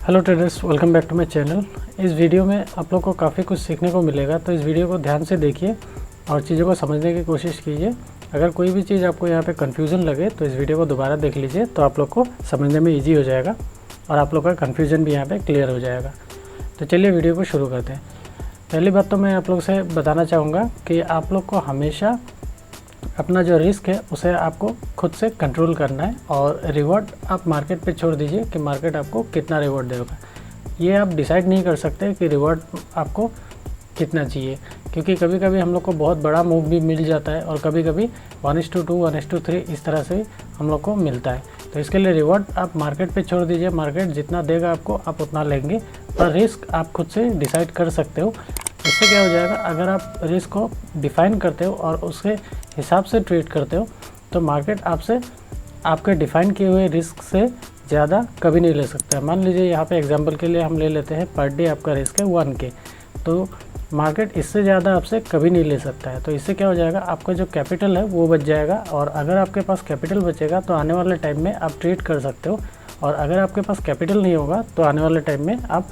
Hello traders, welcome back to my channel. इस video में आप लोग को काफ़ी कुछ सीखने को मिलेगा, तो इस वीडियो को ध्यान से देखिए और चीज़ों को समझने की कोशिश कीजिए। अगर कोई भी चीज़ आपको यहाँ पे कन्फ्यूज़न लगे तो इस वीडियो को दोबारा देख लीजिए, तो आप लोग को समझने में ईजी हो जाएगा और आप लोग का कन्फ्यूज़न भी यहाँ पर क्लियर हो जाएगा। तो चलिए वीडियो को शुरू करते हैं। पहली बात तो मैं आप लोग से बताना चाहूँगा कि आप लोग को हमेशा अपना जो रिस्क है उसे आपको खुद से कंट्रोल करना है और रिवॉर्ड आप मार्केट पे छोड़ दीजिए कि मार्केट आपको कितना रिवॉर्ड देगा। ये आप डिसाइड नहीं कर सकते कि रिवॉर्ड आपको कितना चाहिए, क्योंकि कभी कभी हम लोग को बहुत बड़ा मूव भी मिल जाता है और कभी कभी 1:2, 1:3 इस तरह से हम लोग को मिलता है। तो इसके लिए रिवॉर्ड आप मार्केट पे छोड़ दीजिए, मार्केट जितना देगा आपको आप उतना लेंगे, पर रिस्क आप खुद से डिसाइड कर सकते हो। इससे क्या हो जाएगा, अगर आप रिस्क को डिफ़ाइन करते हो और उसके हिसाब से ट्रेड करते हो तो मार्केट आपसे आपके डिफ़ाइन किए हुए रिस्क से ज़्यादा कभी नहीं ले सकता है। मान लीजिए यहाँ पे एग्जांपल के लिए हम ले लेते हैं पर डे आपका रिस्क है 1K, तो मार्केट इससे ज़्यादा आपसे कभी नहीं ले सकता है। तो इससे क्या हो जाएगा, आपका जो कैपिटल है वो बच जाएगा, और अगर आपके पास कैपिटल बचेगा तो आने वाले टाइम में आप ट्रेड कर सकते हो, और अगर आपके पास कैपिटल नहीं होगा तो आने वाले टाइम में आप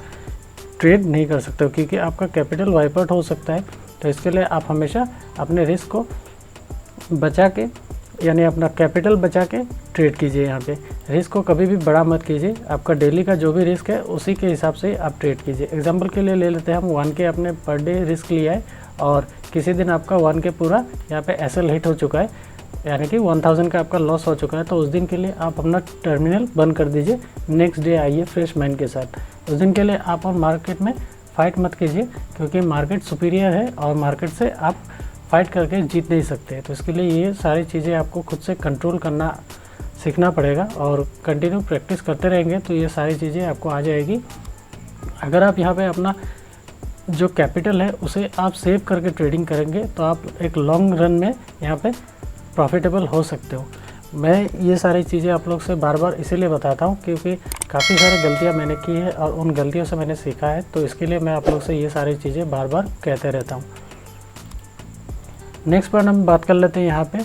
ट्रेड नहीं कर सकते हो, क्योंकि आपका कैपिटल वाइप आउट हो सकता है। तो इसके लिए आप हमेशा अपने रिस्क को बचा के, यानी अपना कैपिटल बचा के ट्रेड कीजिए। यहाँ पे रिस्क को कभी भी बड़ा मत कीजिए, आपका डेली का जो भी रिस्क है उसी के हिसाब से आप ट्रेड कीजिए। एग्जांपल के लिए ले लेते हैं हम 1K आपने पर डे रिस्क लिया है और किसी दिन आपका 1K पूरा यहाँ पे एसएल हिट हो चुका है, यानी कि 1000 का आपका लॉस हो चुका है। तो उस दिन के लिए आप अपना टर्मिनल बंद कर दीजिए, नेक्स्ट डे आइए फ्रेश माइंड के साथ। उस दिन के लिए आप और मार्केट में फ़ाइट मत कीजिए, क्योंकि मार्केट सुपीरियर है और मार्केट से आप फाइट करके जीत नहीं सकते। तो इसके लिए ये सारी चीज़ें आपको खुद से कंट्रोल करना सीखना पड़ेगा और कंटिन्यू प्रैक्टिस करते रहेंगे तो ये सारी चीज़ें आपको आ जाएगी। अगर आप यहाँ पे अपना जो कैपिटल है उसे आप सेव करके ट्रेडिंग करेंगे तो आप एक लॉन्ग रन में यहाँ पे प्रॉफिटेबल हो सकते हो। मैं ये सारी चीज़ें आप लोग से बार बार इसीलिए बताता हूँ क्योंकि काफ़ी सारी गलतियाँ मैंने की है और उन गलतियों से मैंने सीखा है, तो इसके लिए मैं आप लोग से ये सारी चीज़ें बार बार कहते रहता हूँ। नेक्स्ट पार्ट हम बात कर लेते हैं यहाँ पे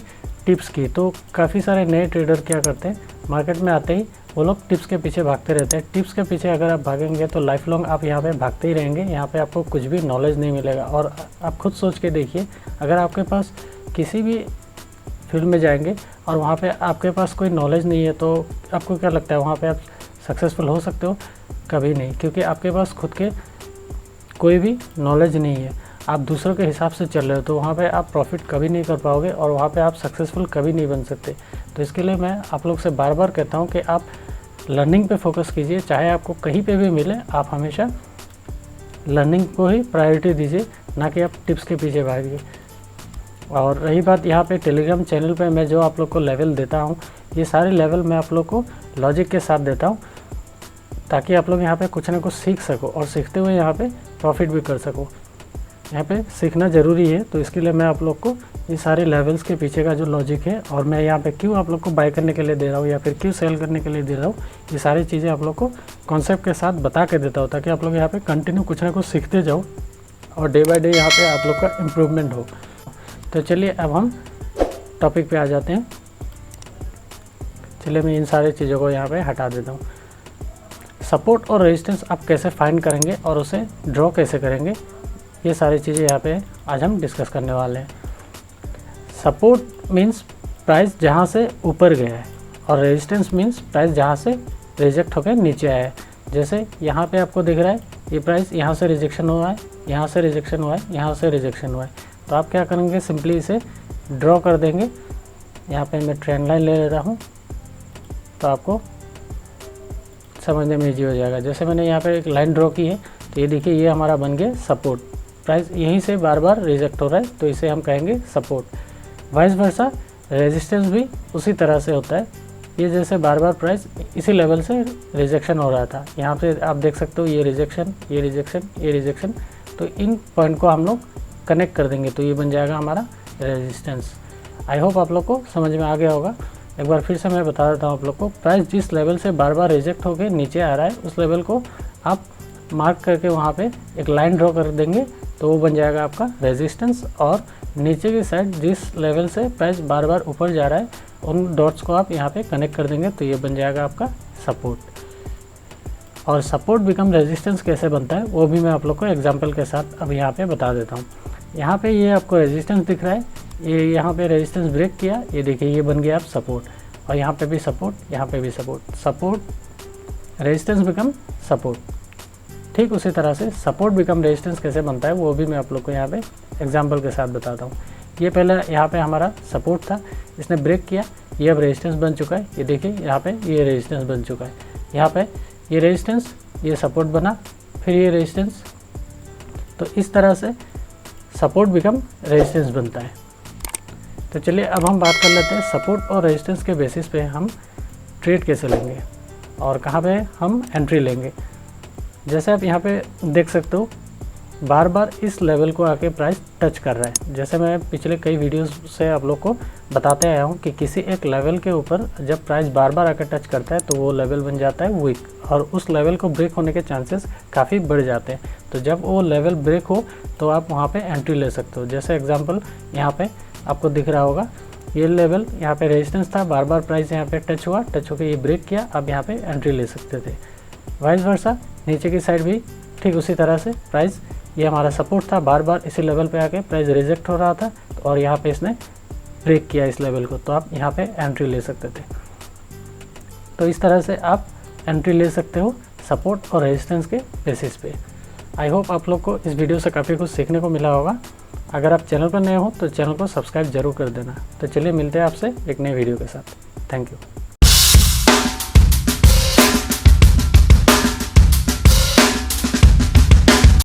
टिप्स की। तो काफ़ी सारे नए ट्रेडर क्या करते हैं, मार्केट में आते ही वो लोग टिप्स के पीछे भागते रहते हैं। टिप्स के पीछे अगर आप भागेंगे तो लाइफ लॉन्ग आप यहाँ पे भागते ही रहेंगे, यहाँ पे आपको कुछ भी नॉलेज नहीं मिलेगा। और आप खुद सोच के देखिए, अगर आपके पास किसी भी फील्ड में जाएंगे और वहाँ पे आपके पास कोई नॉलेज नहीं है तो आपको क्या लगता है वहाँ पे आप सक्सेसफुल हो सकते हो? कभी नहीं, क्योंकि आपके पास खुद के कोई भी नॉलेज नहीं है, आप दूसरों के हिसाब से चल रहे हो, तो वहाँ पे आप प्रॉफिट कभी नहीं कर पाओगे और वहाँ पे आप सक्सेसफुल कभी नहीं बन सकते। तो इसके लिए मैं आप लोग से बार बार कहता हूँ कि आप लर्निंग पे फोकस कीजिए, चाहे आपको कहीं पे भी मिले, आप हमेशा लर्निंग को ही प्रायोरिटी दीजिए, ना कि आप टिप्स के पीछे भागिए। और रही बात यहाँ पे टेलीग्राम चैनल पे मैं जो आप लोग को लेवल देता हूँ, ये सारे लेवल मैं आप लोग को लॉजिक के साथ देता हूँ, ताकि आप लोग यहाँ पे कुछ ना कुछ सीख सको और सीखते हुए यहाँ पे प्रॉफिट भी कर सको। यहाँ पे सीखना ज़रूरी है, तो इसके लिए मैं आप लोग को ये सारे लेवल्स के पीछे का जो लॉजिक है और मैं यहाँ पे क्यों आप लोग को बाय करने के लिए दे रहा हूँ या फिर क्यों सेल करने के लिए दे रहा हूँ, ये सारी चीज़ें आप लोग को कॉन्सेप्ट के साथ बता के देता हूँ, ताकि आप लोग यहाँ पे कंटिन्यू कुछ ना कुछ सीखते जाओ और डे बाय डे यहाँ पे आप लोग का इम्प्रूवमेंट हो। तो चलिए अब हम टॉपिक पे आ जाते हैं। चलिए मैं इन सारी चीज़ों को यहाँ पे हटा देता हूँ। सपोर्ट और रेजिस्टेंस आप कैसे फाइंड करेंगे और उसे ड्रॉ कैसे करेंगे, ये सारी चीज़ें यहाँ पे आज हम डिस्कस करने वाले हैं। सपोर्ट मीन्स प्राइस जहाँ से ऊपर गया है और रेजिस्टेंस मीन्स प्राइस जहाँ से रिजेक्ट होकर नीचे आया है। जैसे यहाँ पे आपको दिख रहा है ये प्राइस यहाँ से रिजेक्शन हुआ है, यहाँ से रिजेक्शन हुआ है, यहाँ से रिजेक्शन हुआ है, तो आप क्या करेंगे, सिंपली इसे ड्रॉ कर देंगे। यहाँ पे मैं ट्रेंड लाइन ले रहा हूँ तो आपको समझने में ईजी हो जाएगा। जैसे मैंने यहाँ पे एक लाइन ड्रॉ की है तो ये देखिए, ये हमारा बन गया सपोर्ट। प्राइस यहीं से बार बार रिजेक्ट हो रहा है तो इसे हम कहेंगे सपोर्ट। वाइस वर्सा रेजिस्टेंस भी उसी तरह से होता है। ये जैसे बार बार प्राइस इसी लेवल से रिजेक्शन हो रहा था, यहाँ पे आप देख सकते हो ये रिजेक्शन, ये रिजेक्शन, ये रिजेक्शन, तो इन पॉइंट को हम लोग कनेक्ट कर देंगे तो ये बन जाएगा हमारा रेजिस्टेंस। आई होप आप लोग को समझ में आ गया होगा। एक बार फिर से मैं बता देता हूँ आप लोग को, प्राइस जिस लेवल से बार बार रिजेक्ट होकर नीचे आ रहा है उस लेवल को आप मार्क करके वहाँ पे एक लाइन ड्रॉ कर देंगे तो वो बन जाएगा आपका रेजिस्टेंस। और नीचे की साइड जिस लेवल से प्राइस बार बार ऊपर जा रहा है उन डॉट्स को आप यहाँ पे कनेक्ट कर देंगे तो ये बन जाएगा आपका सपोर्ट। और सपोर्ट बिकम रेजिस्टेंस कैसे बनता है वो भी मैं आप लोग को एग्जांपल के साथ अब यहाँ पे बता देता हूँ। यहाँ पे ये आपको रेजिस्टेंस दिख रहा है, ये यहाँ पे रेजिस्टेंस ब्रेक किया, ये देखिए ये बन गया अब सपोर्ट, और यहाँ पे भी सपोर्ट, यहाँ पे भी support, support resistance become support. ठीक उसी तरह से सपोर्ट बिकम रेजिस्टेंस कैसे बनता है वो भी मैं आप लोग को यहाँ पे एग्जांपल के साथ बताता हूँ। ये पहले यहाँ पे हमारा सपोर्ट था, इसने ब्रेक किया, ये अब रेजिस्टेंस बन चुका है। ये देखिए यहाँ पे ये रेजिस्टेंस बन चुका है, यहाँ पे ये रेजिस्टेंस, ये सपोर्ट बना, फिर ये रेजिस्टेंस। तो इस तरह से सपोर्ट बिकम रेजिस्टेंस बनता है। तो चलिए अब हम बात कर लेते हैं सपोर्ट और रेजिस्टेंस के बेसिस पे हम ट्रेड कैसे लेंगे और कहाँ पे हम एंट्री लेंगे। जैसे आप यहाँ पे देख सकते हो बार बार इस लेवल को आके प्राइस टच कर रहा है। जैसे मैं पिछले कई वीडियोस से आप लोग को बताते आया हूँ कि किसी एक लेवल के ऊपर जब प्राइस बार बार आकर टच करता है तो वो लेवल बन जाता है वीक, और उस लेवल को ब्रेक होने के चांसेस काफ़ी बढ़ जाते हैं। तो जब वो लेवल ब्रेक हो तो आप वहाँ पे एंट्री ले सकते हो। जैसे एग्जांपल यहाँ पे आपको दिख रहा होगा, ये लेवल यहाँ पे रेजिस्टेंस था, बार बार प्राइस यहाँ पे टच हुआ, टच होकर ये ब्रेक किया, अब यहाँ पे एंट्री ले सकते थे। वाइस वर्सा नीचे की साइड भी ठीक उसी तरह से प्राइस, ये हमारा सपोर्ट था, बार बार इसी लेवल पे आके प्राइस रिजेक्ट हो रहा था और यहाँ पे इसने ब्रेक किया इस लेवल को, तो आप यहाँ पे एंट्री ले सकते थे। तो इस तरह से आप एंट्री ले सकते हो सपोर्ट और रेजिस्टेंस के बेसिस पे। आई होप आप लोग को इस वीडियो से काफ़ी कुछ सीखने को मिला होगा। अगर आप चैनल पर नए हो तो चैनल को सब्सक्राइब जरूर कर देना। तो चलिए मिलते हैं आपसे एक नए वीडियो के साथ। Thank you.